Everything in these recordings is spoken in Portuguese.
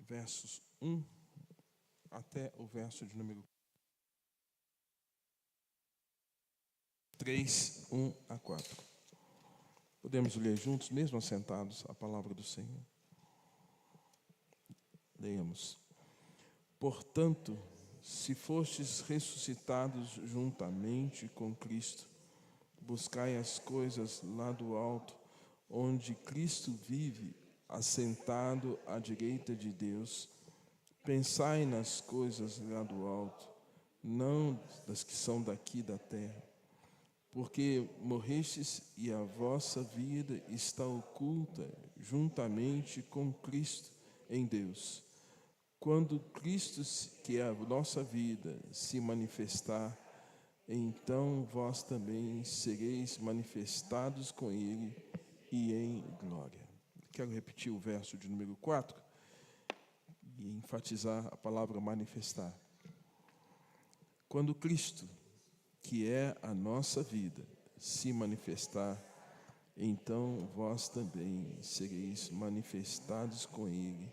versos 1 até o verso de número 3, 1 a 4. Podemos ler juntos, mesmo assentados, a palavra do Senhor. Leiamos. Portanto, se fostes ressuscitados juntamente com Cristo, buscai as coisas lá do alto, onde Cristo vive, assentado à direita de Deus. Pensai nas coisas lá do alto, não das que são daqui da terra. Porque morrestes e a vossa vida está oculta juntamente com Cristo em Deus. Quando Cristo, que é a nossa vida, se manifestar, então vós também sereis manifestados com Ele e em glória. Quero repetir o verso de número 4 e enfatizar a palavra manifestar. Quando Cristo, que é a nossa vida, se manifestar, então vós também sereis manifestados com Ele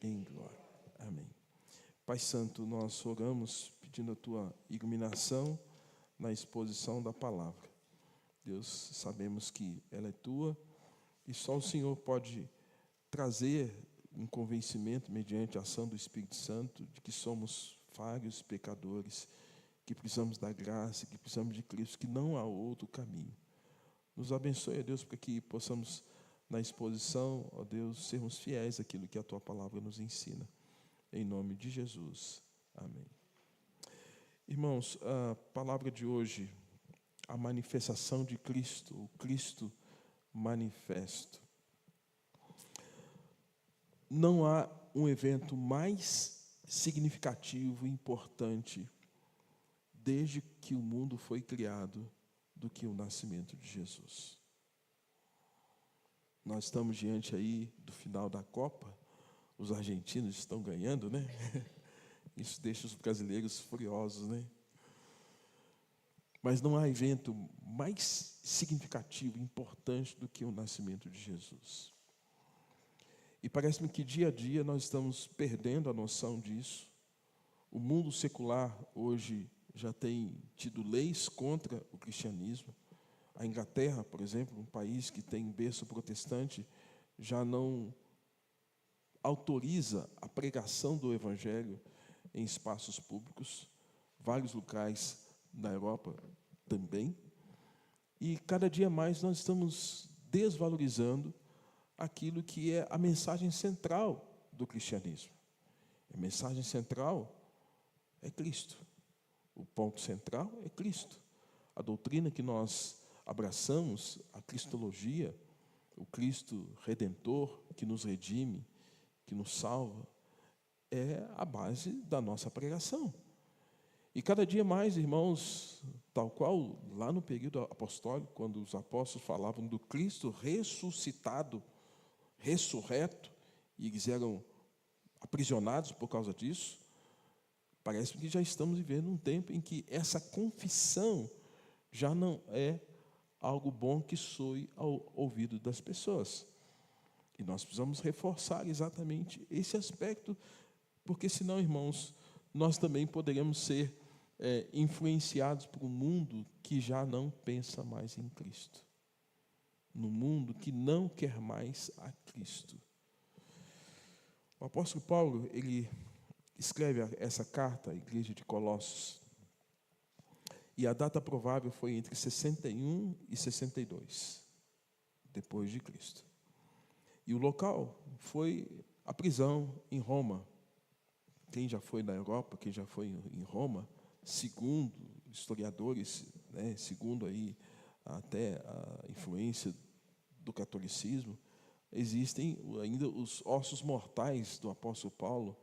em glória. Amém. Pai Santo, nós oramos pedindo a Tua iluminação na exposição da palavra. Deus, sabemos que ela é Tua e só o Senhor pode trazer um convencimento mediante a ação do Espírito Santo de que somos falhos, pecadores, que precisamos da graça, que precisamos de Cristo, que não há outro caminho. Nos abençoe, ó Deus, para que possamos, na exposição, ó Deus, sermos fiéis àquilo que a Tua palavra nos ensina. Em nome de Jesus. Amém. Irmãos, a palavra de hoje, a manifestação de Cristo, o Cristo manifesto. Não há um evento mais significativo e importante desde que o mundo foi criado do que o nascimento de Jesus. Nós estamos diante aí do final da Copa, os argentinos estão ganhando, né? Isso deixa os brasileiros furiosos, né? Mas não há evento mais significativo, importante do que o nascimento de Jesus. E parece-me que dia a dia nós estamos perdendo a noção disso. O mundo secular hoje já tem tido leis contra o cristianismo. A Inglaterra, por exemplo, um país que tem berço protestante, já não autoriza a pregação do Evangelho em espaços públicos. Vários locais na Europa também. E cada dia mais nós estamos desvalorizando aquilo que é a mensagem central do cristianismo. A mensagem central é Cristo. O ponto central é Cristo. A doutrina que nós abraçamos, a cristologia, o Cristo redentor que nos redime, que nos salva, é a base da nossa pregação. E cada dia mais, irmãos, tal qual lá no período apostólico, quando os apóstolos falavam do Cristo ressuscitado, ressurreto, e eles eram aprisionados por causa disso, parece que já estamos vivendo um tempo em que essa confissão já não é algo bom que soe ao ouvido das pessoas. E nós precisamos reforçar exatamente esse aspecto, porque senão, irmãos, nós também poderemos ser influenciados por um mundo que já não pensa mais em Cristo. No mundo que não quer mais a Cristo. O apóstolo Paulo, ele escreve essa carta à igreja de Colossos. E a data provável foi entre 61 e 62, depois de Cristo. E o local foi a prisão em Roma. Quem já foi na Europa, quem já foi em Roma, segundo historiadores, né, segundo aí até a influência do catolicismo, existem ainda os ossos mortais do apóstolo Paulo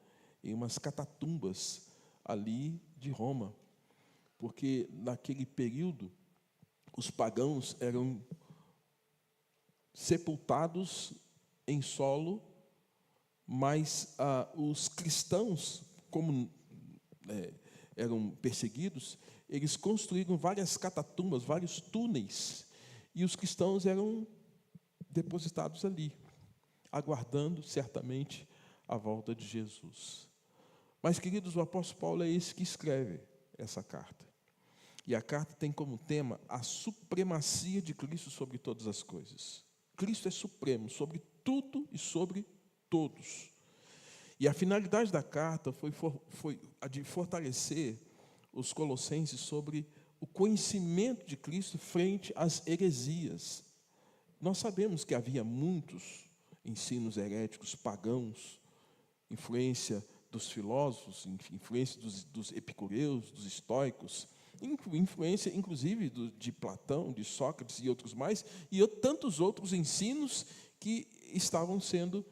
em umas catatumbas ali de Roma. Porque naquele período os pagãos eram sepultados em solo, mas os cristãos, como eram perseguidos, eles construíram várias catatumbas, vários túneis, e os cristãos eram depositados ali, aguardando certamente à volta de Jesus. Mas, queridos, o apóstolo Paulo é esse que escreve essa carta. E a carta tem como tema a supremacia de Cristo sobre todas as coisas. Cristo é supremo sobre tudo e sobre todos. E a finalidade da carta foi a de fortalecer os colossenses sobre o conhecimento de Cristo frente às heresias. Nós sabemos que havia muitos ensinos heréticos pagãos, influência dos filósofos, influência dos epicureus, dos estoicos, influência, inclusive, de Platão, de Sócrates e outros mais, e tantos outros ensinos que estavam sendo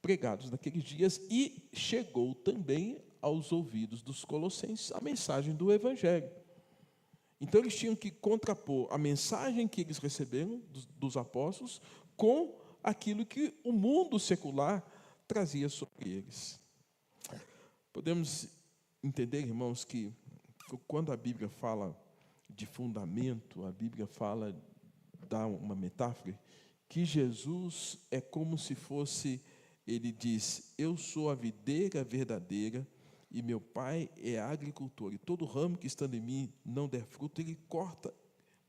pregados naqueles dias, e chegou também aos ouvidos dos colossenses a mensagem do Evangelho. Então, eles tinham que contrapor a mensagem que eles receberam dos apóstolos com aquilo que o mundo secular trazia sobre eles. Podemos entender, irmãos, que quando a Bíblia fala de fundamento, a Bíblia dá uma metáfora, que Jesus é como se fosse, ele diz, eu sou a videira verdadeira e meu pai é agricultor, e todo ramo que estando em mim não der fruto, ele corta,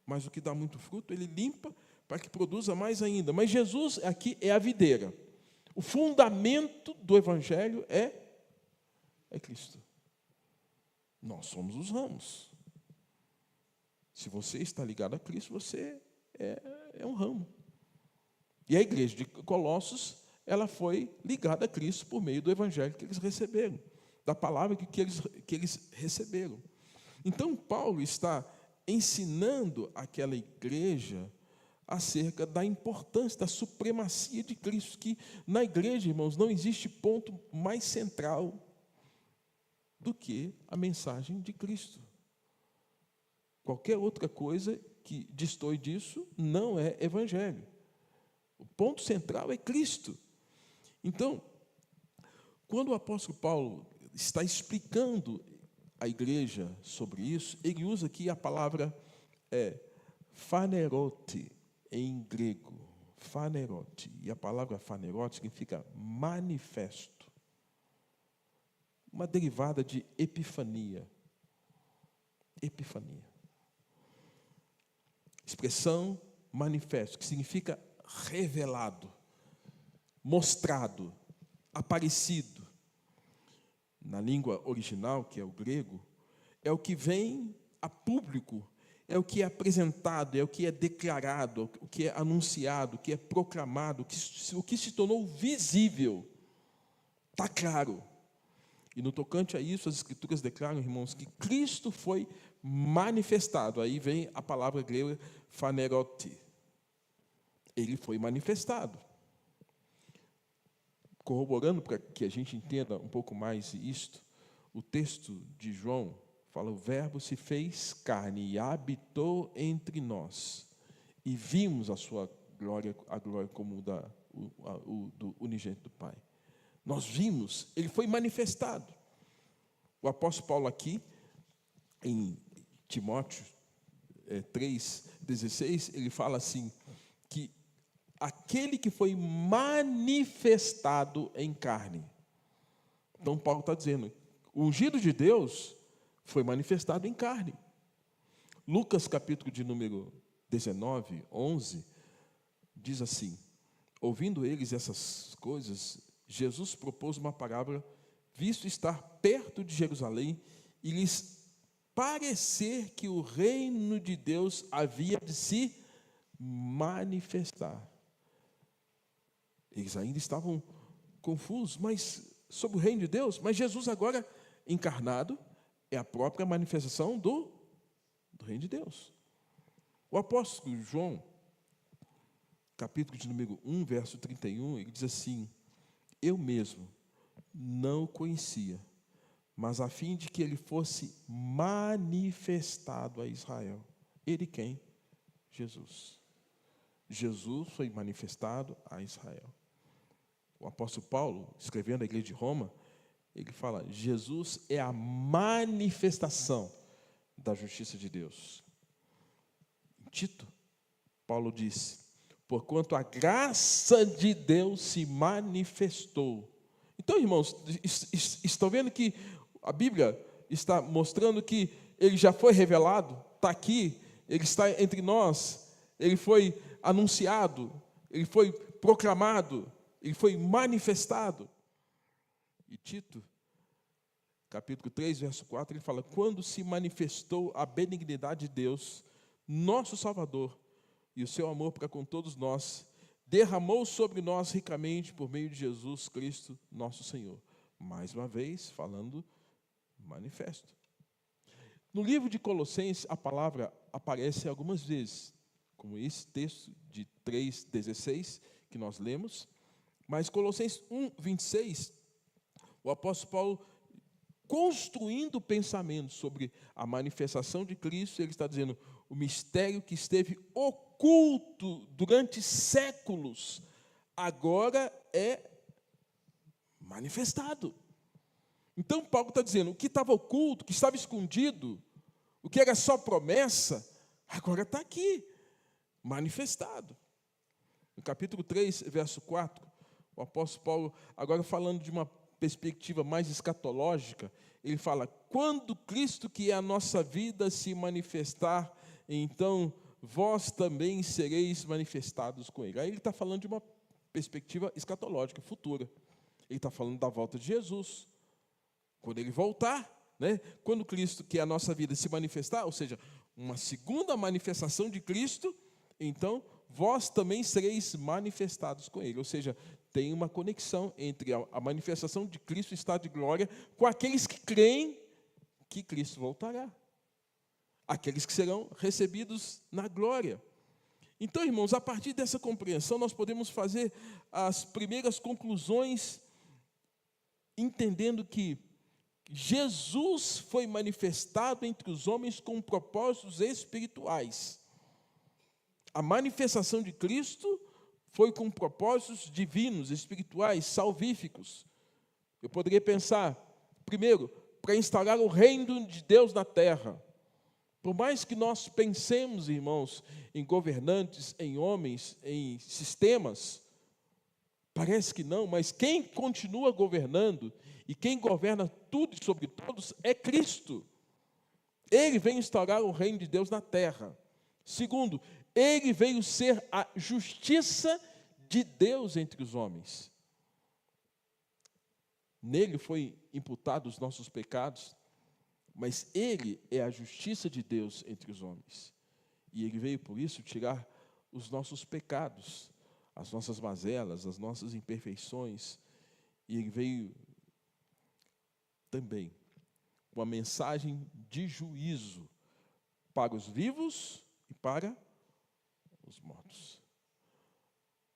mas o que dá muito fruto, ele limpa para que produza mais ainda. Mas Jesus aqui é a videira. O fundamento do Evangelho é Cristo. Nós somos os ramos. Se você está ligado a Cristo, você é um ramo. E a igreja de Colossos, ela foi ligada a Cristo por meio do Evangelho que eles receberam, da palavra que eles receberam. Então, Paulo está ensinando aquela igreja acerca da importância, da supremacia de Cristo, que na igreja, irmãos, não existe ponto mais central do que a mensagem de Cristo. Qualquer outra coisa que destoe disso não é evangelho. O ponto central é Cristo. Então, quando o apóstolo Paulo está explicando à igreja sobre isso, ele usa aqui a palavra phanerote, em grego. Phanerote. E a palavra phanerote significa manifesto. Uma derivada de epifania. Epifania. Expressão manifesto, que significa revelado, mostrado, aparecido. Na língua original, que é o grego, é o que vem a público, é o que é apresentado, é o que é declarado, o que é anunciado, o que é proclamado, o que se tornou visível. Está claro. E no tocante a isso, as Escrituras declaram, irmãos, que Cristo foi manifestado. Aí vem a palavra grega phanerote. Ele foi manifestado. Corroborando para que a gente entenda um pouco mais isto, o texto de João fala, o Verbo se fez carne e habitou entre nós. E vimos a sua glória, a glória como do unigênito do Pai. Nós vimos, ele foi manifestado. O apóstolo Paulo aqui, em Timóteo 3,16, ele fala assim, que aquele que foi manifestado em carne. Então, Paulo está dizendo, o ungido de Deus foi manifestado em carne. Lucas, capítulo de número 19, 11, diz assim, ouvindo eles essas coisas, Jesus propôs uma parábola, visto estar perto de Jerusalém, e lhes parecer que o reino de Deus havia de se manifestar. Eles ainda estavam confusos, mas sobre o reino de Deus, mas Jesus agora encarnado é a própria manifestação do reino de Deus. O apóstolo João, capítulo de número 1, verso 31, ele diz assim, eu mesmo não o conhecia, mas a fim de que ele fosse manifestado a Israel. Ele quem? Jesus. Jesus foi manifestado a Israel. O apóstolo Paulo, escrevendo à igreja de Roma, ele fala, Jesus é a manifestação da justiça de Deus. Em Tito, Paulo disse, porquanto a graça de Deus se manifestou, Então, irmãos, estão vendo que a Bíblia está mostrando que ele já foi revelado, está aqui, ele está entre nós, ele foi anunciado, ele foi proclamado, ele foi manifestado. E Tito, capítulo 3, verso 4, ele fala: quando se manifestou a benignidade de Deus, nosso Salvador, e o seu amor para com todos nós, derramou sobre nós ricamente por meio de Jesus Cristo, nosso Senhor. Mais uma vez, falando manifesto. No livro de Colossenses, a palavra aparece algumas vezes, como esse texto de 3,16, que nós lemos, mas Colossenses 1,26, o apóstolo Paulo, construindo o pensamento sobre a manifestação de Cristo, ele está dizendo: o mistério que esteve oculto durante séculos, agora é manifestado. Então Paulo está dizendo, o que estava oculto, o que estava escondido, o que era só promessa, agora está aqui, manifestado. No capítulo 3, verso 4, o apóstolo Paulo, agora falando de uma perspectiva mais escatológica, ele fala: quando Cristo, que é a nossa vida, se manifestar, então vós também sereis manifestados com ele. Aí ele está falando de uma perspectiva escatológica, futura. Ele está falando da volta de Jesus. Quando ele voltar, né? Quando Cristo, que é a nossa vida, se manifestar, ou seja, uma segunda manifestação de Cristo, então vós também sereis manifestados com ele. Ou seja, tem uma conexão entre a manifestação de Cristo, o estado de glória, com aqueles que creem que Cristo voltará. Aqueles que serão recebidos na glória. Então, irmãos, a partir dessa compreensão, nós podemos fazer as primeiras conclusões, entendendo que Jesus foi manifestado entre os homens com propósitos espirituais. A manifestação de Cristo foi com propósitos divinos, espirituais, salvíficos. Eu poderia pensar, primeiro, para instaurar o reino de Deus na terra. Por mais que nós pensemos, irmãos, em governantes, em homens, em sistemas, parece que não, mas quem continua governando e quem governa tudo e sobre todos é Cristo. Ele veio instaurar o reino de Deus na terra. Segundo, ele veio ser a justiça de Deus entre os homens. Nele foi imputado os nossos pecados, mas ele é a justiça de Deus entre os homens. E ele veio, por isso, tirar os nossos pecados, as nossas mazelas, as nossas imperfeições. E ele veio também com a mensagem de juízo para os vivos e para os mortos.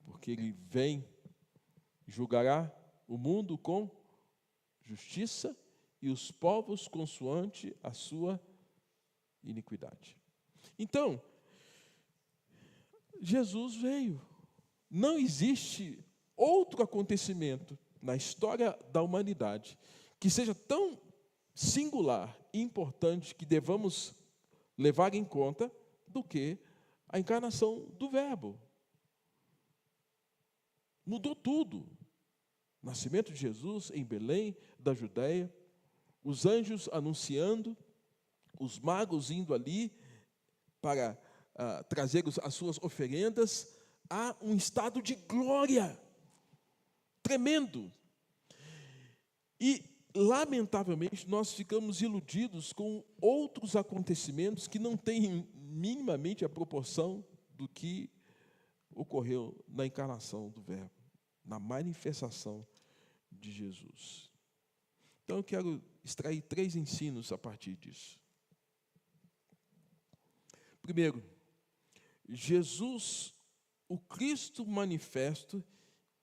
Porque ele vem, julgará o mundo com justiça e os povos consoante a sua iniquidade. Então, Jesus veio. Não existe outro acontecimento na história da humanidade que seja tão singular e importante que devamos levar em conta do que a encarnação do Verbo. Mudou tudo. Nascimento de Jesus em Belém, da Judéia, os anjos anunciando, os magos indo ali para trazer as suas oferendas, há um estado de glória tremendo. E, lamentavelmente, nós ficamos iludidos com outros acontecimentos que não têm minimamente a proporção do que ocorreu na encarnação do Verbo, na manifestação de Jesus. Então, eu quero extrair 3 ensinos a partir disso. Primeiro, Jesus, o Cristo manifesto,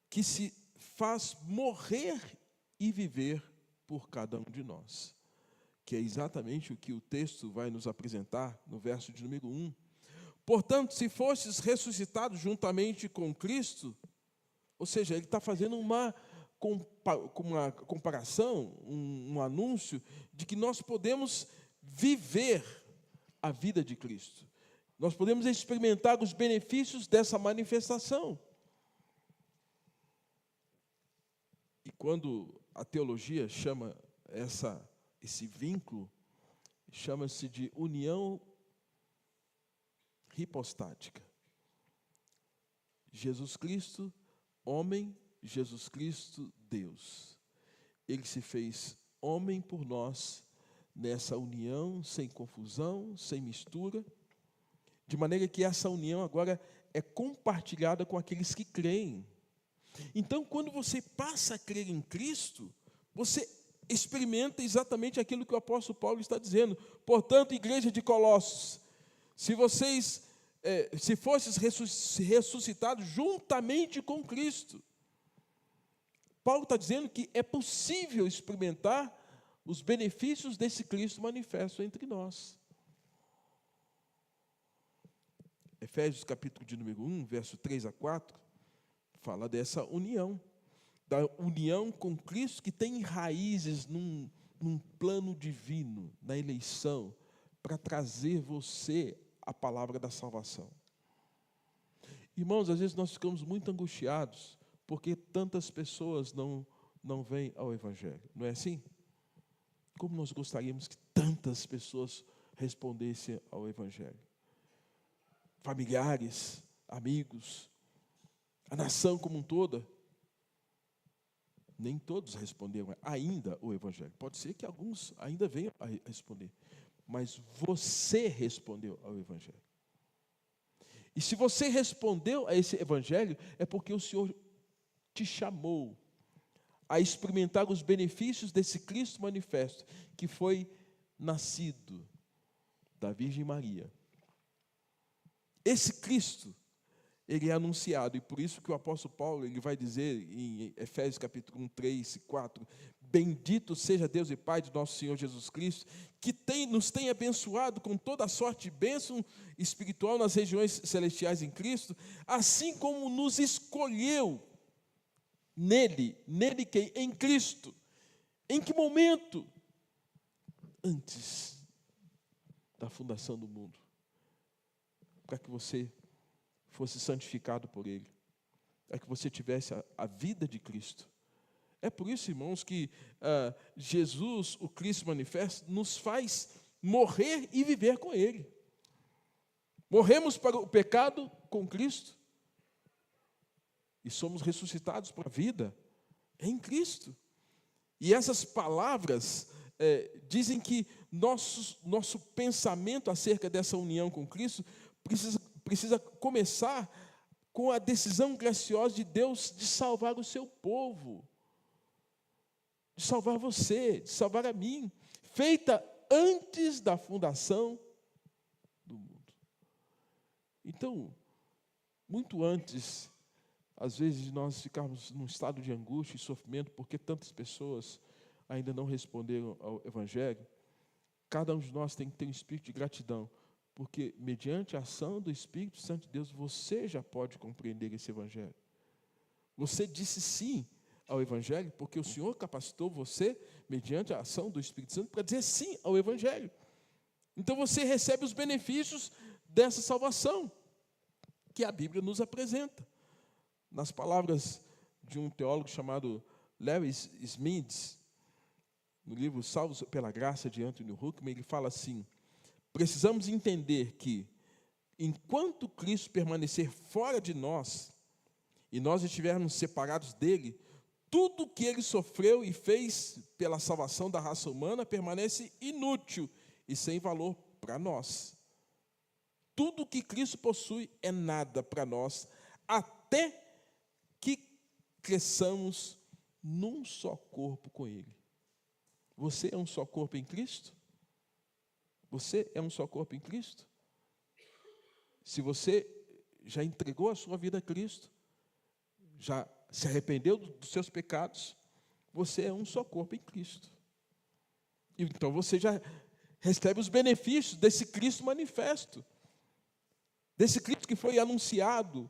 que se faz morrer e viver por cada um de nós, que é exatamente o que o texto vai nos apresentar no verso de número 1. Portanto, se fostes ressuscitados juntamente com Cristo, ou seja, ele está fazendo uma comparação, um anúncio de que nós podemos viver a vida de Cristo. Nós podemos experimentar os benefícios dessa manifestação. E Quando a teologia chama esse vínculo, chama-se de união hipostática. Jesus Cristo, homem, Jesus Cristo, Deus. Ele se fez homem por nós, nessa união, sem confusão, sem mistura, de maneira que essa união agora é compartilhada com aqueles que creem. Então, quando você passa a crer em Cristo, você experimenta exatamente aquilo que o apóstolo Paulo está dizendo. Portanto, igreja de Colossos, se fosses ressuscitados juntamente com Cristo, Paulo está dizendo que é possível experimentar os benefícios desse Cristo manifesto entre nós. Efésios capítulo de número 1, verso 3 a 4, fala dessa união, da união com Cristo que tem raízes num plano divino, na eleição, para trazer você a palavra da salvação. Irmãos, às vezes nós ficamos muito angustiados porque tantas pessoas não vêm ao Evangelho, não é assim? Como nós gostaríamos que tantas pessoas respondessem ao Evangelho. Familiares, amigos, a nação como um todo. Nem todos responderam ainda o Evangelho. Pode ser que alguns ainda venham a responder. Mas você respondeu ao Evangelho. E se você respondeu a esse Evangelho, é porque o Senhor te chamou a experimentar os benefícios desse Cristo manifesto, que foi nascido da Virgem Maria. Esse Cristo, ele é anunciado, e por isso que o apóstolo Paulo ele vai dizer em Efésios capítulo 1, 3 e 4, bendito seja Deus e Pai de nosso Senhor Jesus Cristo, que nos tem abençoado com toda a sorte de bênção espiritual nas regiões celestiais em Cristo, assim como nos escolheu nele que em Cristo. Em que momento? Antes da fundação do mundo, para que você fosse santificado por Ele, para que você tivesse a vida de Cristo. É por isso, irmãos, que Jesus, o Cristo manifesto, nos faz morrer e viver com Ele. Morremos para o pecado com Cristo e somos ressuscitados para a vida em Cristo. E essas palavras dizem que nosso pensamento acerca dessa união com Cristo precisa começar com a decisão graciosa de Deus de salvar o seu povo, de salvar você, de salvar a mim, feita antes da fundação do mundo. Então, muito antes, às vezes, de nós ficarmos num estado de angústia e sofrimento, porque tantas pessoas ainda não responderam ao Evangelho, cada um de nós tem que ter um espírito de gratidão, porque, mediante a ação do Espírito Santo de Deus, você já pode compreender esse Evangelho. Você disse sim ao Evangelho, porque o Senhor capacitou você, mediante a ação do Espírito Santo, para dizer sim ao Evangelho. Então, você recebe os benefícios dessa salvação, que a Bíblia nos apresenta. Nas palavras de um teólogo chamado Lewis Smith, no livro Salvos pela Graça, de Anthony Huckman, ele fala assim: precisamos entender que, enquanto Cristo permanecer fora de nós, e nós estivermos separados dele, tudo o que ele sofreu e fez pela salvação da raça humana permanece inútil e sem valor para nós. Tudo o que Cristo possui é nada para nós, até que cresçamos num só corpo com Ele. Você é um só corpo em Cristo? Você é um só corpo em Cristo? Se você já entregou a sua vida a Cristo, já se arrependeu dos seus pecados, você é um só corpo em Cristo. Então você já recebe os benefícios desse Cristo manifesto, desse Cristo que foi anunciado,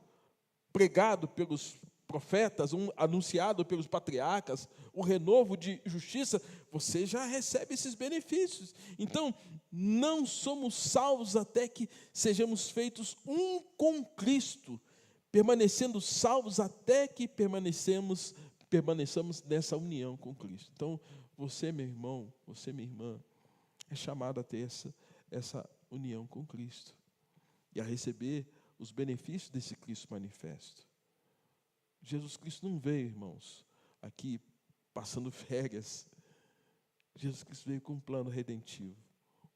pregado pelos profetas, anunciado pelos patriarcas, o renovo de justiça. Você já recebe esses benefícios. Então, não somos salvos até que sejamos feitos um com Cristo, permanecendo salvos até que permanecemos permaneçamos nessa união com Cristo. Então, você, meu irmão, você, minha irmã, é chamado a ter essa união com Cristo e a receber os benefícios desse Cristo manifesto. Jesus Cristo não veio, irmãos, aqui passando férias. Jesus Cristo veio com um plano redentivo,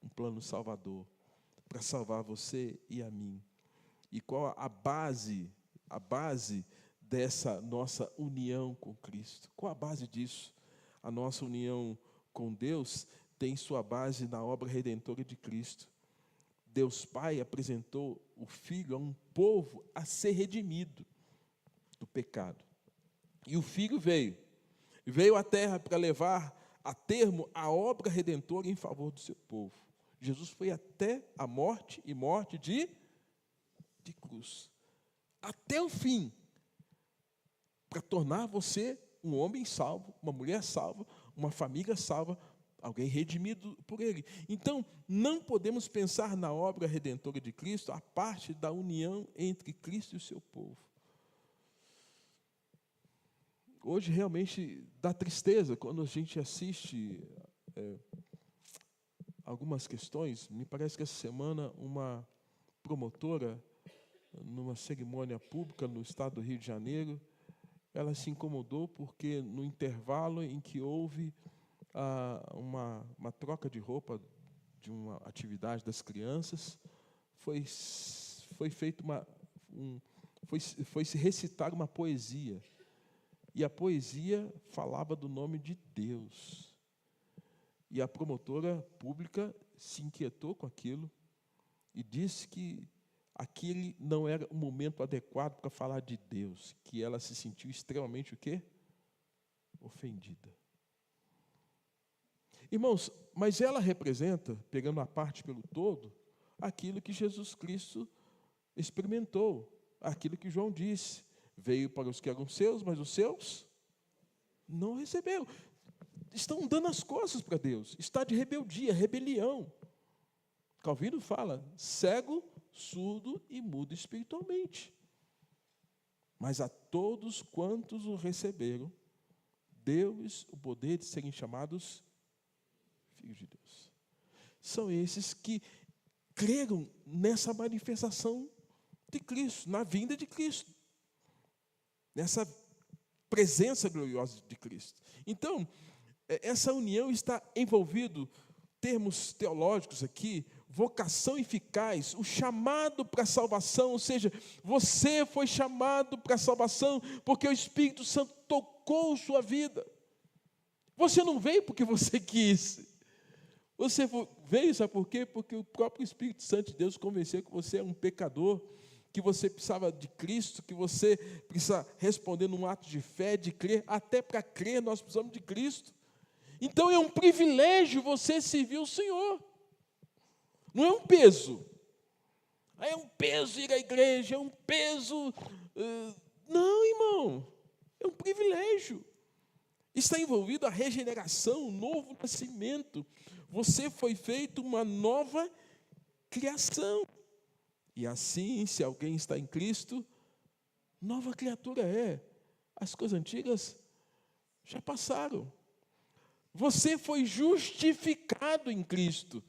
um plano salvador, para salvar você e a mim. E qual a base dessa nossa união com Cristo? Qual a base disso? A nossa união com Deus tem sua base na obra redentora de Cristo. Deus Pai apresentou o Filho a um povo a ser redimido do pecado. E o Filho veio à terra para levar a termo a obra redentora em favor do seu povo. Jesus foi até a morte, e morte de cruz, até o fim, para tornar você um homem salvo, uma mulher salva, uma família salva, alguém redimido por Ele. Então, não podemos pensar na obra redentora de Cristo a parte da união entre Cristo e o seu povo. Hoje, realmente, dá tristeza quando a gente assiste algumas questões. Me parece que essa semana uma promotora, numa cerimônia pública no estado do Rio de Janeiro, ela se incomodou porque no intervalo em que houve uma troca de roupa de uma atividade das crianças, foi se recitar uma poesia. E a poesia falava do nome de Deus. E a promotora pública se inquietou com aquilo e disse que aquele não era o momento adequado para falar de Deus, que ela se sentiu extremamente o quê? Ofendida. Irmãos, mas ela representa, pegando a parte pelo todo, aquilo que Jesus Cristo experimentou, aquilo que João disse. Veio para os que eram seus, mas os seus não receberam. Estão dando as costas para Deus. Está de rebeldia, rebelião. Calvino fala, cego, surdo e mudo espiritualmente. Mas a todos quantos o receberam, deu-lhes o poder de serem chamados filhos de Deus. São esses que creram nessa manifestação de Cristo, na vinda de Cristo, nessa presença gloriosa de Cristo. Então, essa união está envolvido, termos teológicos aqui, vocação eficaz, o chamado para a salvação, ou seja, você foi chamado para a salvação porque o Espírito Santo tocou sua vida. Você não veio porque você quis. Você veio, sabe por quê? Porque o próprio Espírito Santo de Deus convenceu que você é um pecador, que você precisava de Cristo, que você precisa responder num ato de fé, de crer. Até para crer nós precisamos de Cristo. Então é um privilégio você servir o Senhor. Não é um peso. É um peso ir à igreja, é um peso. Não, irmão. É um privilégio. Está envolvido a regeneração, um novo nascimento. Você foi feito uma nova criação. E assim, se alguém está em Cristo, nova criatura é. As coisas antigas já passaram. Você foi justificado em Cristo.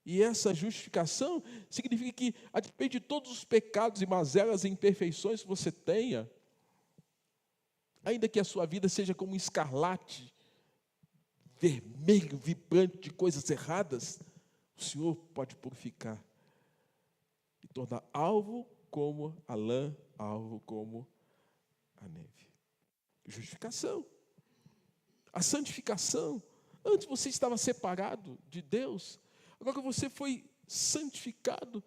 E essa justificação significa que, a despeito de todos os pecados e mazelas e imperfeições que você tenha, ainda que a sua vida seja como um escarlate, vermelho, vibrante de coisas erradas, o Senhor pode purificar e tornar alvo como a lã, alvo como a neve. Justificação. A santificação. Antes você estava separado de Deus, agora você foi santificado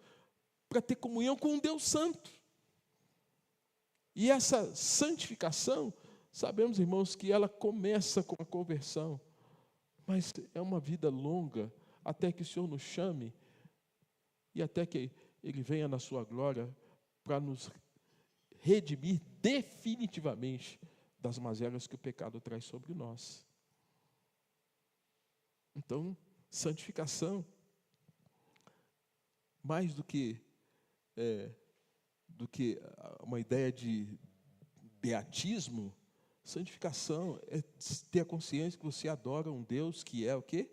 para ter comunhão com um Deus santo. E essa santificação, sabemos, irmãos, que ela começa com a conversão, mas é uma vida longa, até que o Senhor nos chame e até que Ele venha na sua glória para nos redimir definitivamente das mazelas que o pecado traz sobre nós. Então, santificação, mais do que uma ideia de beatismo, Santificação é ter a consciência que você adora um Deus que é o quê?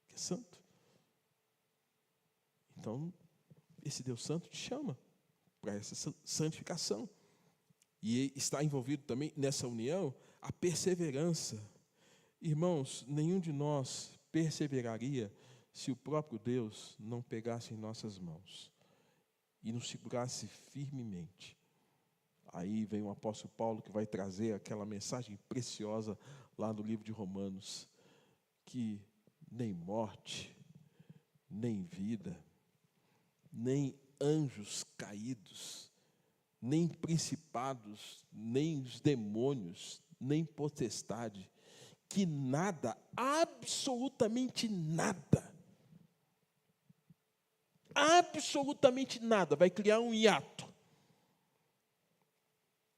Que é santo. Então, esse Deus santo te chama para essa santificação. E está envolvido também nessa união a perseverança. Irmãos, nenhum de nós perseveraria se o próprio Deus não pegasse em nossas mãos e nos segurasse firmemente. Aí vem o apóstolo Paulo que vai trazer aquela mensagem preciosa lá no livro de Romanos, que nem morte, nem vida, nem anjos caídos, nem principados, nem os demônios, nem potestade, que nada, absolutamente nada vai criar um hiato,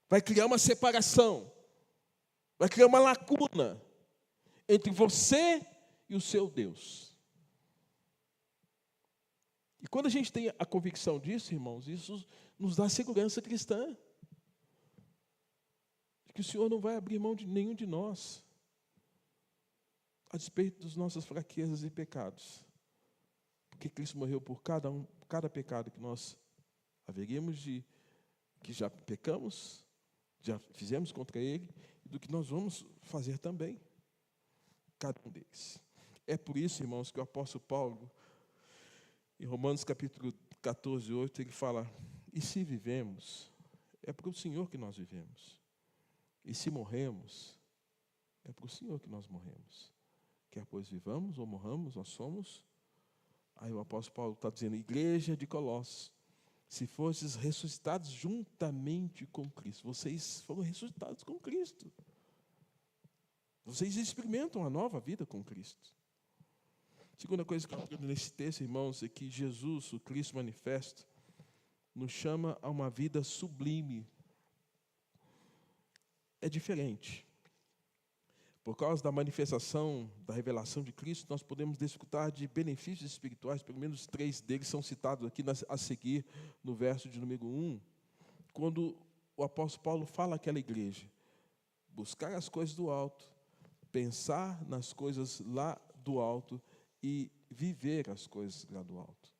vai criar uma separação, vai criar uma lacuna entre você e o seu Deus. E quando a gente tem a convicção disso, irmãos, isso nos dá segurança cristã, de que o Senhor não vai abrir mão de nenhum de nós, a despeito das nossas fraquezas e pecados. Porque Cristo morreu por cada pecado que nós haveríamos que já pecamos, já fizemos contra Ele, e do que nós vamos fazer também, cada um deles. É por isso, irmãos, que o apóstolo Paulo, em Romanos capítulo 14, 8, ele fala: e se vivemos, é para o Senhor que nós vivemos. E se morremos, é para o Senhor que nós morremos. Quer pois vivamos ou morramos, nós somos. Aí o apóstolo Paulo está dizendo: igreja de Colossos, se fosses ressuscitados juntamente com Cristo. Vocês foram ressuscitados com Cristo. Vocês experimentam a nova vida com Cristo. Segunda coisa que eu aprendo nesse texto, irmãos, é que Jesus, o Cristo manifesto, nos chama a uma vida sublime. É diferente. Por causa da manifestação, da revelação de Cristo, nós podemos desfrutar de benefícios espirituais, pelo menos 3 deles são citados aqui a seguir, no verso de número 1, quando o apóstolo Paulo fala àquela igreja: buscar as coisas do alto, pensar nas coisas lá do alto e viver as coisas lá do alto.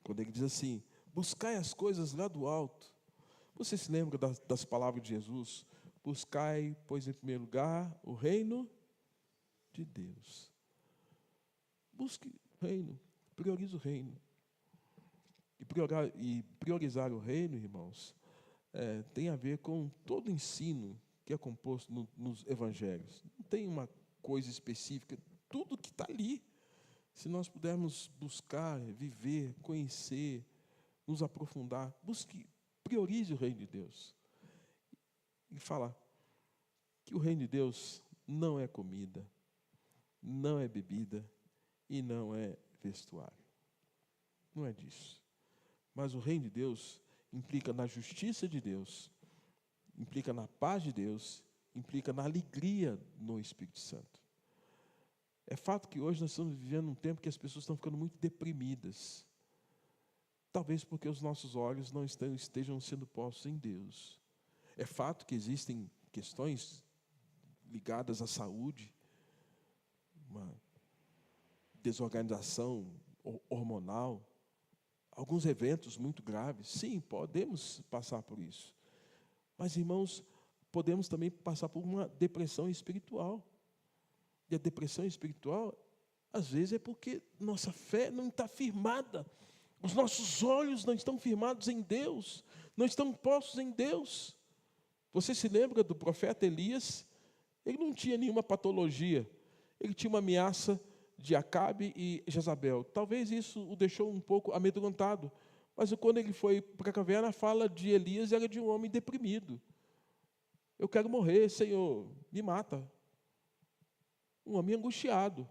Quando ele diz assim: buscai as coisas lá do alto. Você se lembra das palavras de Jesus? Buscai, pois, em primeiro lugar, o reino de Deus. Busque o reino, priorize o reino. E priorizar o reino, irmãos, tem a ver com todo o ensino que é composto nos evangelhos. Não tem uma coisa específica, tudo que está ali. Se nós pudermos buscar, viver, conhecer, nos aprofundar, priorize o reino de Deus. E falar que o reino de Deus não é comida, não é bebida e não é vestuário. Não é disso. Mas o reino de Deus implica na justiça de Deus, implica na paz de Deus, implica na alegria no Espírito Santo. É fato que hoje nós estamos vivendo um tempo que as pessoas estão ficando muito deprimidas. Talvez porque os nossos olhos não estejam sendo postos em Deus. É fato que existem questões ligadas à saúde, uma desorganização hormonal, alguns eventos muito graves. Sim, podemos passar por isso. Mas, irmãos, podemos também passar por uma depressão espiritual. E a depressão espiritual, às vezes, é porque nossa fé não está firmada. Os nossos olhos não estão firmados em Deus, não estão postos em Deus. Você se lembra do profeta Elias? Ele não tinha nenhuma patologia. Ele tinha uma ameaça de Acabe e Jezabel. Talvez isso o deixou um pouco amedrontado. Mas quando ele foi para a caverna, a fala de Elias era de um homem deprimido. Eu quero morrer, Senhor, me mata. Um homem angustiado.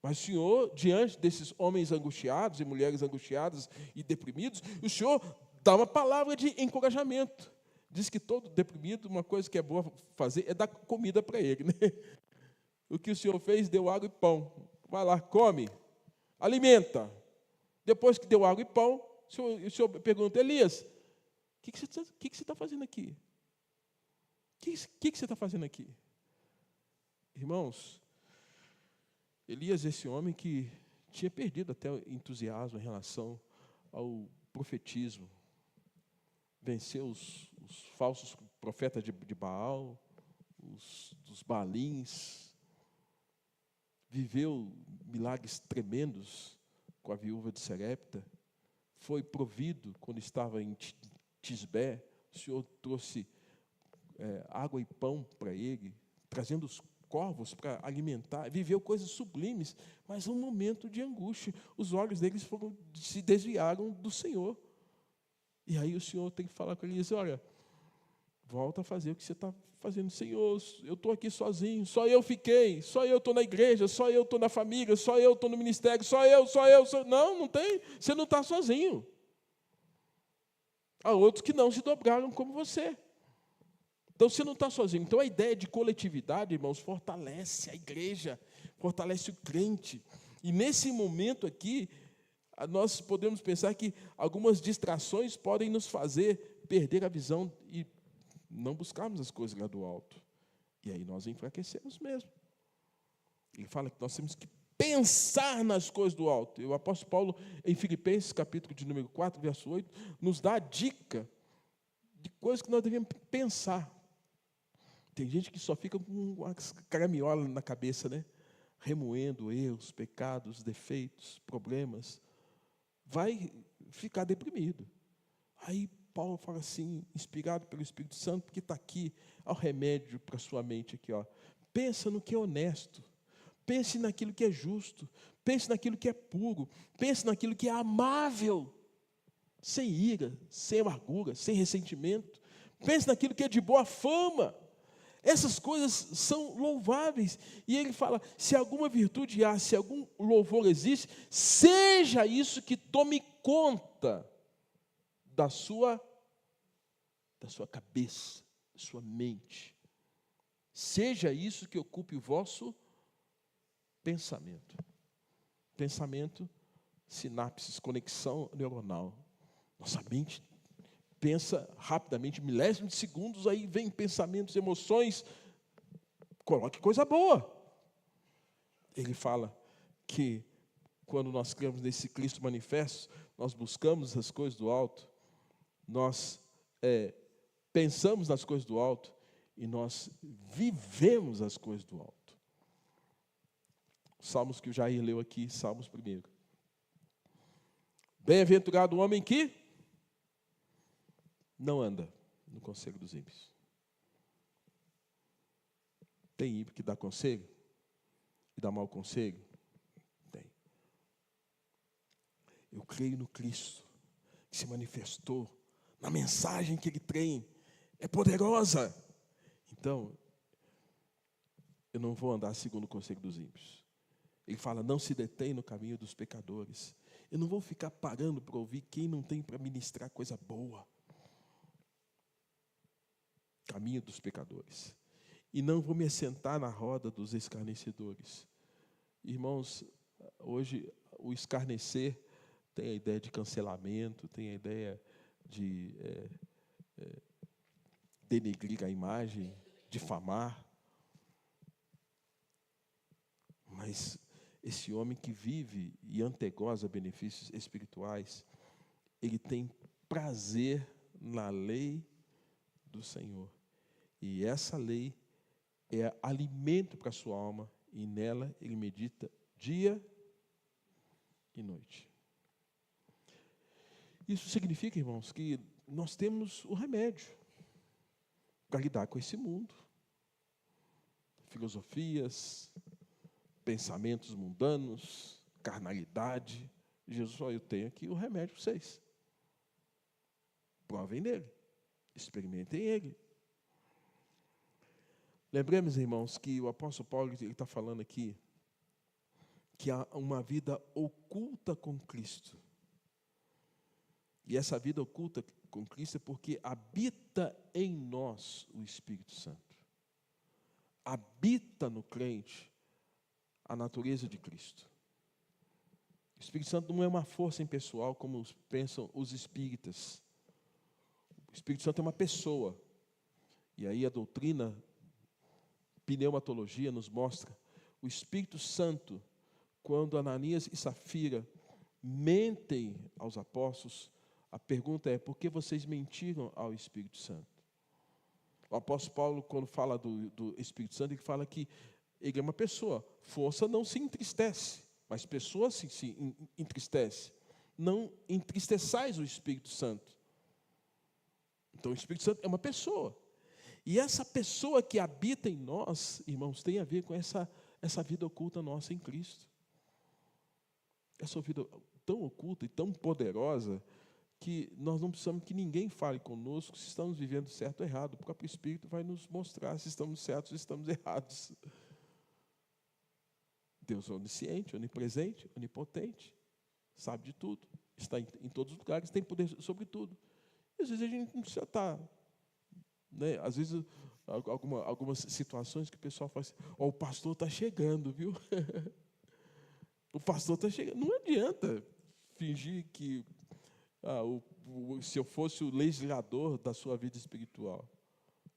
Mas o Senhor, diante desses homens angustiados e mulheres angustiadas e deprimidos, o Senhor dá uma palavra de encorajamento. Diz que todo deprimido, uma coisa que é boa fazer é dar comida para ele, né? O que o Senhor fez, deu água e pão. Vai lá, come, alimenta. Depois que deu água e pão, o Senhor pergunta: Elias, o que você está fazendo aqui? que você está fazendo aqui? Irmãos, Elias, esse homem que tinha perdido até o entusiasmo em relação ao profetismo, venceu os falsos profetas de Baal, dos Baalins, viveu milagres tremendos com a viúva de Serepta, foi provido quando estava em Tisbé, o Senhor trouxe água e pão para ele, trazendo os corvos para alimentar, viveu coisas sublimes, mas um momento de angústia, os olhos deles se desviaram do Senhor. E aí o Senhor tem que falar com ele e dizer, olha, volta a fazer o que você está fazendo. Senhor, eu estou aqui sozinho, só eu fiquei, só eu estou na igreja, só eu estou na família, só eu estou no ministério, só eu. Não tem, você não está sozinho. Há outros que não se dobraram como você. Então, você não está sozinho. Então, a ideia de coletividade, irmãos, fortalece a igreja, fortalece o crente. E nesse momento aqui, nós podemos pensar que algumas distrações podem nos fazer perder a visão e não buscarmos as coisas lá do alto. E aí nós enfraquecemos mesmo. Ele fala que nós temos que pensar nas coisas do alto. E o apóstolo Paulo, em Filipenses, capítulo de número 4, verso 8, nos dá a dica de coisas que nós devemos pensar. Tem gente que só fica com uma caramiola na cabeça, né? Remoendo erros, pecados, defeitos, problemas. Vai ficar deprimido. Aí Paulo fala assim, inspirado pelo Espírito Santo, porque está aqui, ao remédio para a sua mente aqui, ó. Pensa no que é honesto, pense naquilo que é justo, pense naquilo que é puro, pense naquilo que é amável, sem ira, sem amargura, sem ressentimento, pense naquilo que é de boa fama. Essas coisas são louváveis. E ele fala, se alguma virtude há, se algum louvor existe, seja isso que tome conta da sua cabeça, da sua mente. Seja isso que ocupe o vosso pensamento. Pensamento, sinapses, conexão neuronal. Nossa mente pensa rapidamente, milésimos de segundos, aí vem pensamentos, emoções. Coloque coisa boa. Ele fala que quando nós cremos nesse Cristo manifesto, nós buscamos as coisas do alto, nós pensamos nas coisas do alto e nós vivemos as coisas do alto. Salmos que o Jair leu aqui, Salmos 1. Bem-aventurado o homem que não anda no conselho dos ímpios. Tem ímpio que dá conselho e dá mau conselho? Tem. Eu creio no Cristo que se manifestou, na mensagem que ele tem, é poderosa. Então, eu não vou andar segundo o conselho dos ímpios. Ele fala, não se detém no caminho dos pecadores. Eu não vou ficar parando para ouvir quem não tem para ministrar coisa boa. Caminho dos pecadores. E não vou me assentar na roda dos escarnecedores. Irmãos, hoje o escarnecer tem a ideia de cancelamento, tem a ideia de denegrir a imagem, difamar. Mas esse homem que vive e antegoza benefícios espirituais, ele tem prazer na lei do Senhor. E essa lei é alimento para a sua alma, e nela ele medita dia e noite. Isso significa, irmãos, que nós temos o remédio para lidar com esse mundo. Filosofias, pensamentos mundanos, carnalidade. Jesus falou, eu tenho aqui o remédio para vocês. Provem nele, experimentem ele. Lembremos, irmãos, que o apóstolo Paulo está falando aqui que há uma vida oculta com Cristo. E essa vida oculta com Cristo é porque habita em nós o Espírito Santo. Habita no crente a natureza de Cristo. O Espírito Santo não é uma força impessoal como pensam os espíritas. O Espírito Santo é uma pessoa. E aí a doutrina, pneumatologia, nos mostra o Espírito Santo, quando Ananias e Safira mentem aos apóstolos, a pergunta é: por que vocês mentiram ao Espírito Santo? O apóstolo Paulo, quando fala do Espírito Santo, ele fala que ele é uma pessoa. Força não se entristece, mas pessoa se entristece. Não entristeçais o Espírito Santo. Então, o Espírito Santo é uma pessoa. E essa pessoa que habita em nós, irmãos, tem a ver com essa vida oculta nossa em Cristo. Essa vida tão oculta e tão poderosa que nós não precisamos que ninguém fale conosco se estamos vivendo certo ou errado. O próprio Espírito vai nos mostrar se estamos certos ou se estamos errados. Deus é onisciente, onipresente, onipotente, sabe de tudo, está em todos os lugares, tem poder sobre tudo. E às vezes a gente não precisa estar, né? Às vezes algumas situações que o pessoal fala assim: o pastor está chegando, viu? O pastor está chegando. Não adianta fingir que se eu fosse o legislador da sua vida espiritual.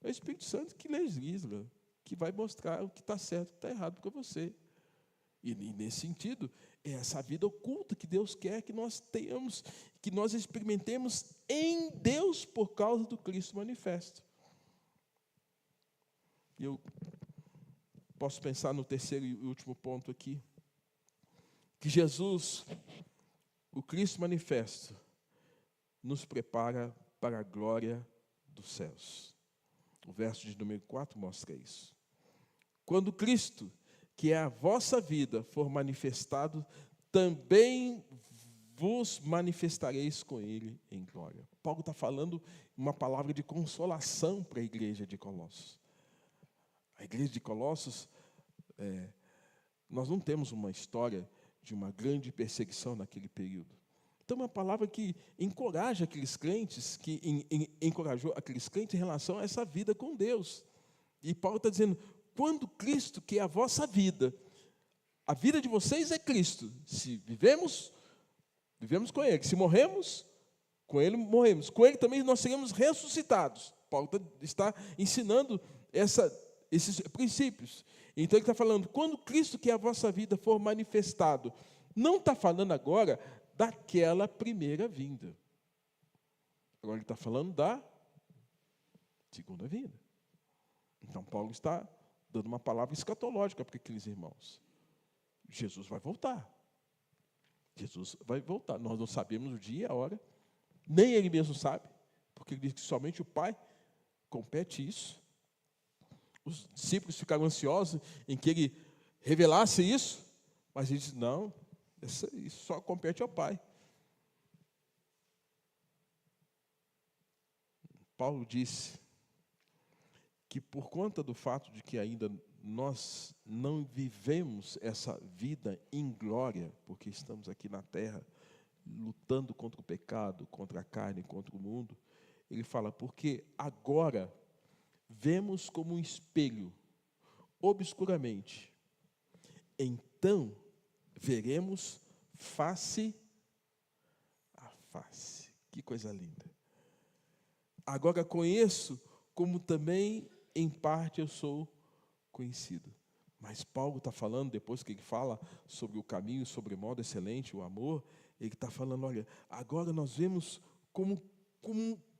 É o Espírito Santo que legisla, que vai mostrar o que está certo e o que está errado para você. E nesse sentido, é essa vida oculta que Deus quer que nós tenhamos, que nós experimentemos em Deus por causa do Cristo manifesto. E eu posso pensar no terceiro e último ponto aqui, que Jesus, o Cristo manifesto, nos prepara para a glória dos céus. O verso de número 4 mostra isso. Quando Cristo, que é a vossa vida, for manifestado, também vos manifestareis com Ele em glória. Paulo está falando uma palavra de consolação para a igreja de Colossos. A igreja de Colossos, nós não temos uma história de uma grande perseguição naquele período. Então, é uma palavra que encoraja aqueles crentes, encorajou aqueles crentes em relação a essa vida com Deus. E Paulo está dizendo: quando Cristo, que é a vossa vida, a vida de vocês é Cristo. Se vivemos com Ele. Se morremos, com Ele morremos. Com Ele também nós seremos ressuscitados. Paulo está ensinando esses princípios. Então ele está falando: quando Cristo, que é a vossa vida, for manifestado. Não está falando agora daquela primeira vinda. Agora ele está falando da segunda vinda. Então Paulo está dando uma palavra escatológica para aqueles irmãos. Jesus vai voltar. Jesus vai voltar. Nós não sabemos o dia e a hora, nem Ele mesmo sabe, porque Ele diz que somente o Pai compete isso. Os discípulos ficaram ansiosos em que Ele revelasse isso, mas Ele disse: não, isso só compete ao Pai. Paulo disse que por conta do fato de que ainda nós não vivemos essa vida em glória, porque estamos aqui na terra lutando contra o pecado, contra a carne, contra o mundo, ele fala: porque agora vemos como um espelho, obscuramente, então veremos face a face. Que coisa linda. Agora conheço, como também em parte eu sou conhecido. Mas Paulo está falando, depois que ele fala sobre o caminho, sobre o modo excelente, o amor, ele está falando: olha, agora nós vemos como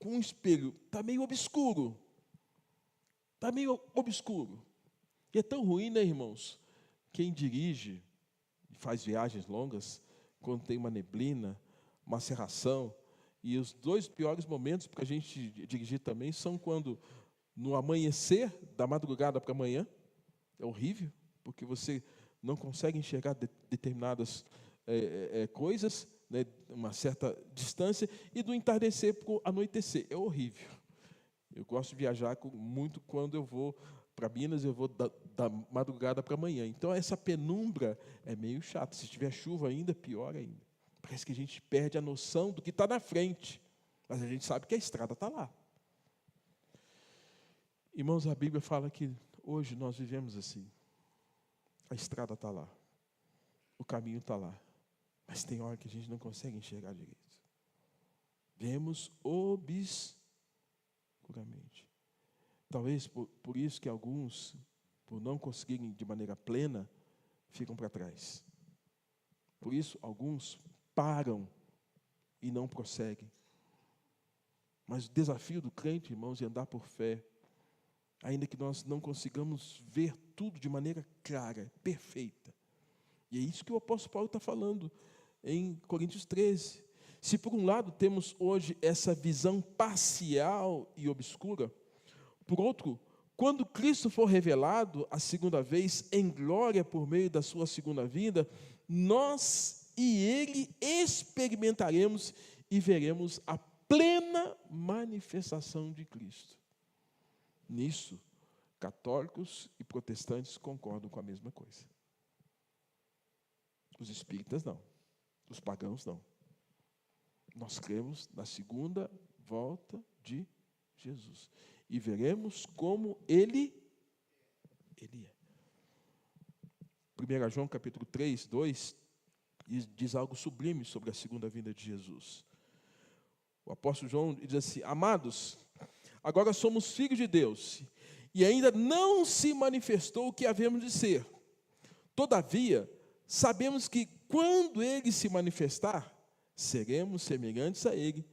um espelho, está meio obscuro. Está meio obscuro. E é tão ruim, né, irmãos? Quem dirige e faz viagens longas, quando tem uma neblina, uma cerração, e os dois piores momentos para a gente dirigir também são quando, no amanhecer, da madrugada para amanhã, é horrível, porque você não consegue enxergar determinadas coisas, né, uma certa distância, e do entardecer para o anoitecer. É horrível. Eu gosto de viajar muito quando eu vou para Minas, eu vou da madrugada para amanhã. Então, essa penumbra é meio chata. Se tiver chuva ainda, pior ainda. Parece que a gente perde a noção do que está na frente, mas a gente sabe que a estrada está lá. Irmãos, a Bíblia fala que hoje nós vivemos assim. A estrada está lá, o caminho está lá, mas tem hora que a gente não consegue enxergar direito. Vemos obscuramente. Talvez por isso que alguns, por não conseguirem de maneira plena, ficam para trás. Por isso, alguns param e não prosseguem. Mas o desafio do crente, irmãos, é andar por fé, ainda que nós não consigamos ver tudo de maneira clara, perfeita. E é isso que o apóstolo Paulo está falando em Coríntios 13. Se por um lado temos hoje essa visão parcial e obscura, por outro, quando Cristo for revelado a segunda vez em glória por meio da sua segunda vinda, nós e Ele experimentaremos e veremos a plena manifestação de Cristo. Nisso, católicos e protestantes concordam com a mesma coisa. Os espíritas não, os pagãos não. Nós cremos na segunda volta de Jesus. E veremos como Ele é. 1 João capítulo 3, 2, diz algo sublime sobre a segunda vinda de Jesus. O apóstolo João diz assim: amados, agora somos filhos de Deus, e ainda não se manifestou o que havemos de ser. Todavia, sabemos que quando Ele se manifestar, seremos semelhantes a Ele,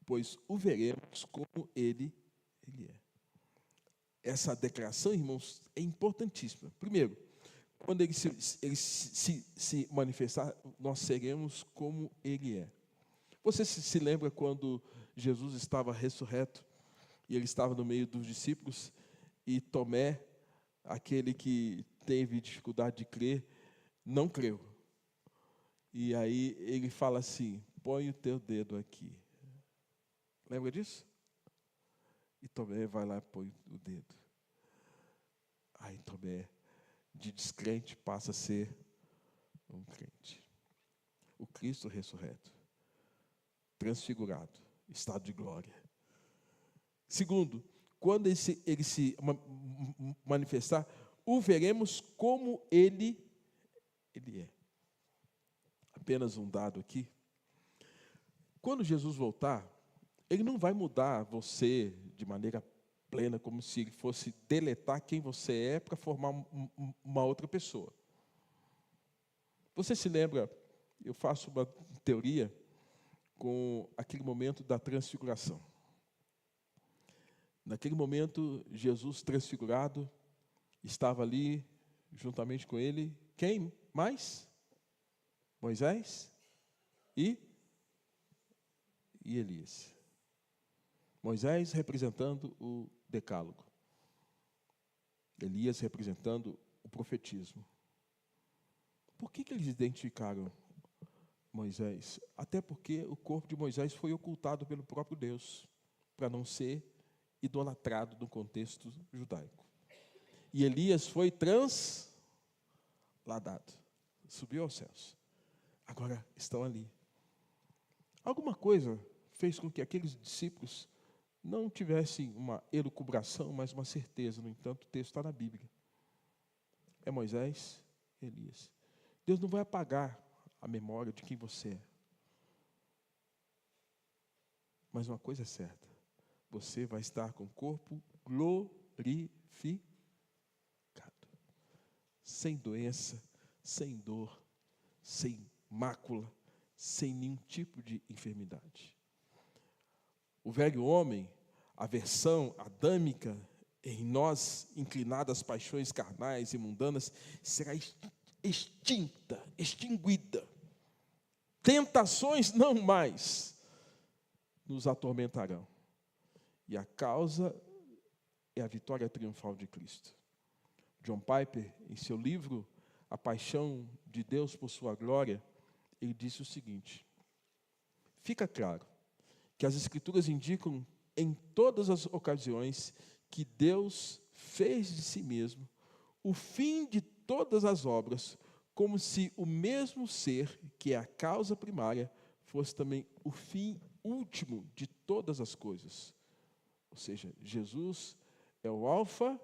pois o veremos como Ele é. Essa declaração, irmãos, é importantíssima. Primeiro, quando Ele se manifestar, nós seremos como Ele é. Você se lembra quando Jesus estava ressurreto e Ele estava no meio dos discípulos e Tomé, aquele que teve dificuldade de crer, não creu. E aí Ele fala assim: põe o teu dedo aqui. Lembra disso? E Tomé vai lá e põe o dedo. Aí Tomé, de descrente, passa a ser um crente. O Cristo ressurreto, transfigurado, estado de glória. Segundo, quando ele se manifestar, o veremos como ele é. Apenas um dado aqui. Quando Jesus voltar, Ele não vai mudar você de maneira plena, como se Ele fosse deletar quem você é para formar uma outra pessoa. Você se lembra, eu faço uma teoria com aquele momento da transfiguração. Naquele momento, Jesus transfigurado estava ali, juntamente com Ele, quem mais? Moisés e Elias. Moisés representando o decálogo. Elias representando o profetismo. Por que eles identificaram Moisés? Até porque o corpo de Moisés foi ocultado pelo próprio Deus, para não ser idolatrado no contexto judaico. E Elias foi transladado, subiu aos céus. Agora estão ali. Alguma coisa fez com que aqueles discípulos não tivessem uma elucubração, mas uma certeza. No entanto, o texto está na Bíblia. É Moisés, Elias. Deus não vai apagar a memória de quem você é. Mas uma coisa é certa: você vai estar com o corpo glorificado, sem doença, sem dor, sem mácula, sem nenhum tipo de enfermidade. O velho homem, a versão adâmica em nós, inclinada às paixões carnais e mundanas, será extinta, extinguida. Tentações não mais nos atormentarão. E a causa é a vitória triunfal de Cristo. John Piper, em seu livro A Paixão de Deus por Sua Glória, ele disse o seguinte: fica claro que as Escrituras indicam em todas as ocasiões que Deus fez de si mesmo o fim de todas as obras, como se o mesmo ser, que é a causa primária, fosse também o fim último de todas as coisas. Ou seja, Jesus é o alfa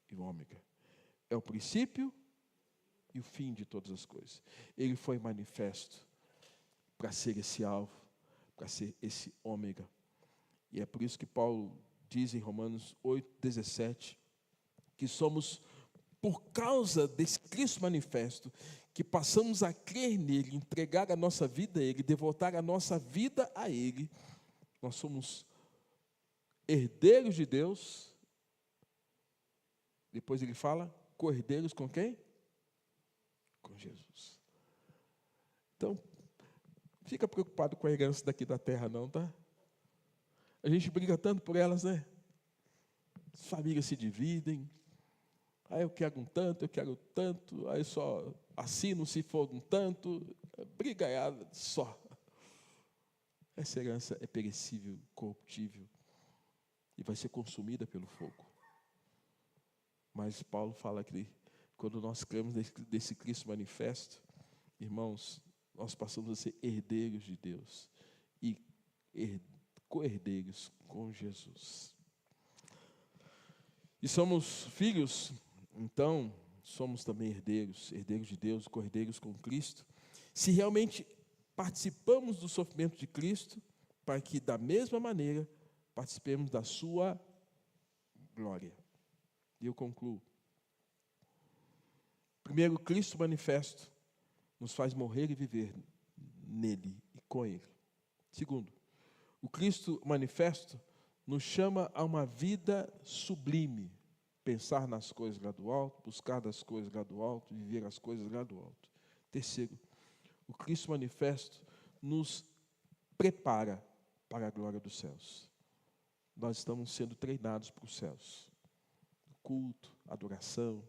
e o ômega. É o princípio e o fim de todas as coisas. Ele foi manifesto para ser esse alfa, para ser esse ômega. E é por isso que Paulo diz em Romanos 8:17, que somos, por causa desse Cristo manifesto, que passamos a crer nele, entregar a nossa vida a ele, devotar a nossa vida a ele. Nós somos herdeiros de Deus. Depois ele fala, co-herdeiros com quem? Com Jesus. Então, fica preocupado com a herança daqui da terra não, tá? A gente briga tanto por elas, né? As famílias se dividem. Aí eu quero um tanto, eu quero tanto, aí só assino se for um tanto, brigaiada só. Essa herança é perecível, corruptível, e vai ser consumida pelo fogo. Mas Paulo fala que quando nós cremos desse Cristo manifesto, irmãos, nós passamos a ser herdeiros de Deus e co-herdeiros com Jesus. E somos filhos, então somos também herdeiros de Deus, co-herdeiros com Cristo, se realmente participamos do sofrimento de Cristo, para que da mesma maneira participemos da sua glória. E eu concluo. Primeiro, Cristo manifesto nos faz morrer e viver nele e com ele. Segundo, o Cristo manifesto nos chama a uma vida sublime, pensar nas coisas lá do alto, buscar das coisas lá do alto, viver as coisas lá do alto. Terceiro, o Cristo manifesto nos prepara para a glória dos céus. Nós estamos sendo treinados para os céus. Culto, adoração,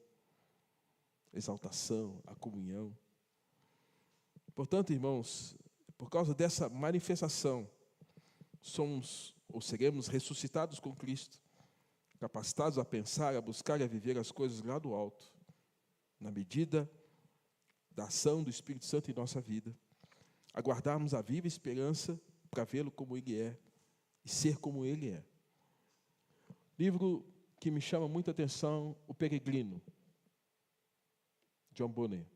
exaltação, a comunhão. Portanto, irmãos, por causa dessa manifestação, somos ou seremos ressuscitados com Cristo, capacitados a pensar, a buscar e a viver as coisas lá do alto, na medida da ação do Espírito Santo em nossa vida, aguardarmos a viva esperança para vê-lo como Ele é e ser como Ele é. Livro que me chama muita atenção, O Peregrino, John Bunyan.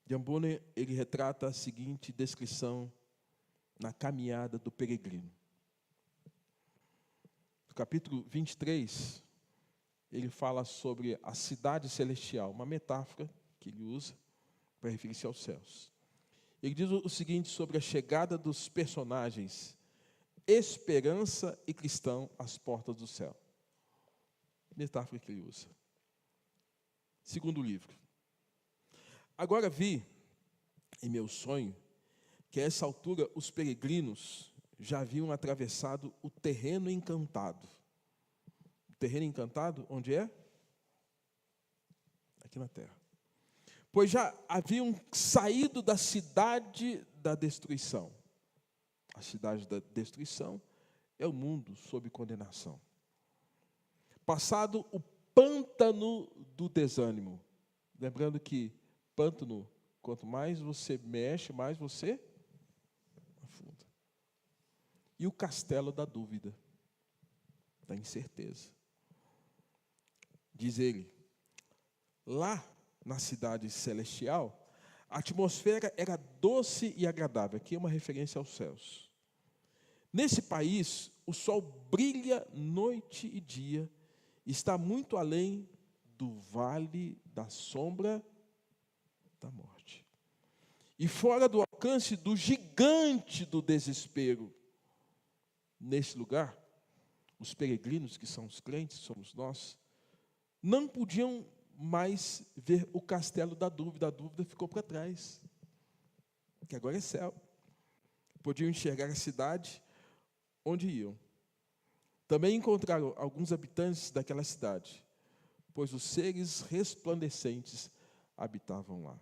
John Bunyan, ele retrata a seguinte descrição na caminhada do peregrino. No capítulo 23, ele fala sobre a cidade celestial, uma metáfora que ele usa para referir-se aos céus. Ele diz o seguinte sobre a chegada dos personagens Esperança e Cristão às portas do céu. Metáfora que ele usa. Segundo livro. Agora vi, em meu sonho, que a essa altura os peregrinos já haviam atravessado o terreno encantado. O terreno encantado, onde é? Aqui na terra. Pois já haviam saído da cidade da destruição. A cidade da destruição é o mundo sob condenação. Passado o pântano do desânimo. Lembrando que pântano, quanto mais você mexe, mais você afunda. E o castelo da dúvida, da incerteza. Diz ele, lá na cidade celestial, a atmosfera era doce e agradável. Aqui é uma referência aos céus. Nesse país, o sol brilha noite e dia, está muito além do vale da sombra da morte. E fora do alcance do gigante do desespero. Nesse lugar, os peregrinos, que são os crentes, somos nós, não podiam mais ver o castelo da dúvida. A dúvida ficou para trás, que agora é céu. Podiam enxergar a cidade onde iam. Também encontraram alguns habitantes daquela cidade, pois os seres resplandecentes habitavam lá.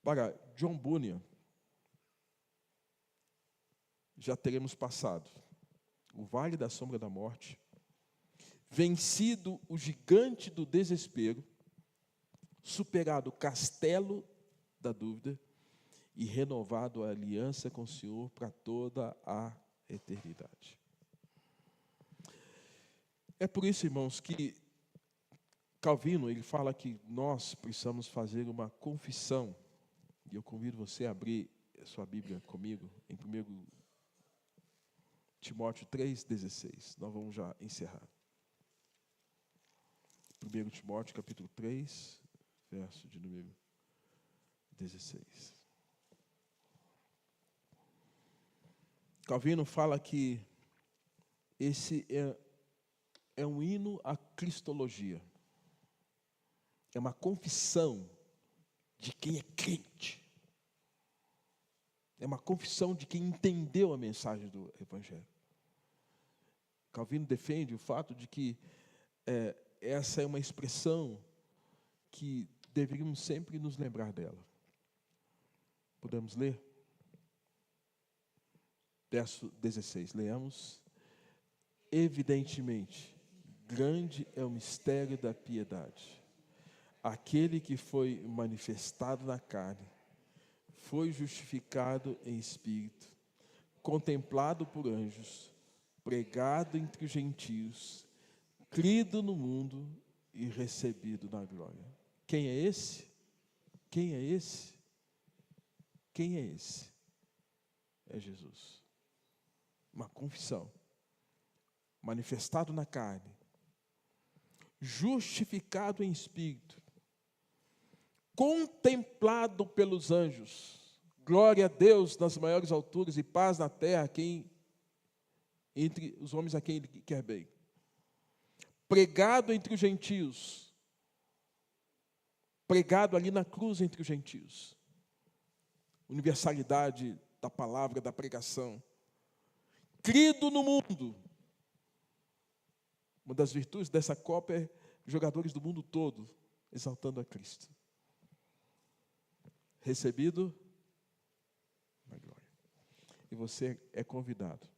Para John Bunyan, já teremos passado o vale da sombra da morte, vencido o gigante do desespero, superado o castelo da dúvida e renovado a aliança com o Senhor para toda a eternidade. É por isso, irmãos, que Calvino ele fala que nós precisamos fazer uma confissão. E eu convido você a abrir a sua Bíblia comigo em 1 Timóteo 3,16. Nós vamos já encerrar. 1 Timóteo, capítulo 3, verso de número 16. Calvino fala que esse é um hino à cristologia. É uma confissão de quem é crente. É uma confissão de quem entendeu a mensagem do Evangelho. Calvino defende o fato de que essa é uma expressão que deveríamos sempre nos lembrar dela. Podemos ler? Verso 16, leamos. Evidentemente, grande é o mistério da piedade. Aquele que foi manifestado na carne, foi justificado em espírito, contemplado por anjos, pregado entre os gentios, crido no mundo e recebido na glória. Quem é esse? Quem é esse? Quem é esse? É Jesus. Uma confissão. Manifestado na carne, justificado em espírito, contemplado pelos anjos. Glória a Deus nas maiores alturas e paz na terra entre os homens a quem Ele quer bem. Pregado entre os gentios. Pregado ali na cruz entre os gentios. Universalidade da palavra, da pregação. Crido no mundo. Uma das virtudes dessa Copa é jogadores do mundo todo exaltando a Cristo. Recebido na glória. E você é convidado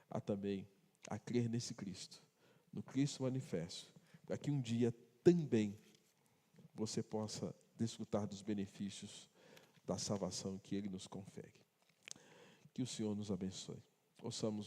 a também a crer nesse Cristo, no Cristo manifesto, para que um dia também você possa desfrutar dos benefícios da salvação que Ele nos confere. Que o Senhor nos abençoe. Ouçamos